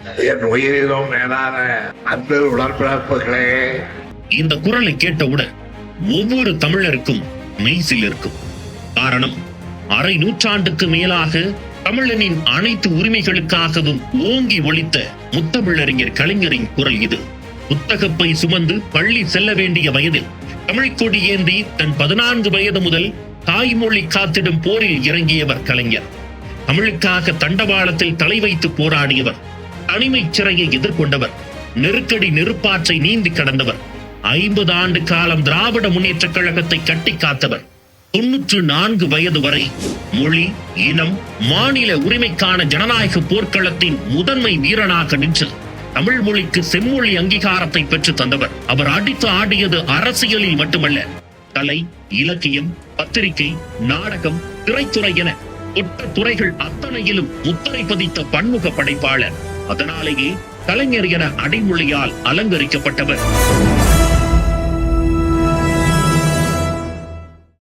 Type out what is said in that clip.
என் உயிரிலும் மேலான அன்பு உடற்பிறப்புகளே. இந்த குரலை கேட்டவுடன் ஒவ்வொரு தமிழருக்கும் மெய்சில் இருக்கும். காரணம், அரை நூற்றாண்டுக்கு மேலாக தமிழனின் அனைத்து உரிமைகளுக்காகவும் ஓங்கி ஒலித்த முத்தமிழறிஞர் கலைஞரின் குரல் இது. புத்தகப்பை சுமந்து பள்ளி செல்ல வேண்டிய வயதில் தமிழ் கொடி ஏந்தி தன் 14 வயது முதல் தாய்மொழி காத்திடும் போரில் இறங்கியவர் கலைஞர். தமிழுக்காக தண்டவாளத்தில் தலை வைத்து போராடியவர், தனிமை சிறையை எதிர்கொண்டவர், நெருக்கடி நெருப்பாற்றை நீந்தி கடந்தவர், 50 ஆண்டு காலம் திராவிட முன்னேற்ற கழகத்தை கட்டி காத்தவர், 94 வயது வரை மொழி, இனம், மாநில உரிமைக்கான ஜனநாயக போர்க்களத்தின் முதன்மை வீரனாக நின்று தமிழ் மொழிக்கு செம்மொழி அங்கீகாரத்தை பெற்று தந்தவர். அவர் அடித்து ஆடியது அரசியலில் மட்டுமல்ல, கலை, இலக்கியம், பத்திரிகை, நாடகம், திரைத்துறை என ஒட்ட துறைகள் அத்தனையிலும் முத்திரை பதித்த பன்முக படைப்பாளர். அதனாலேயே கலைஞர் என அடைமொழியால் அலங்கரிக்கப்பட்டவர்.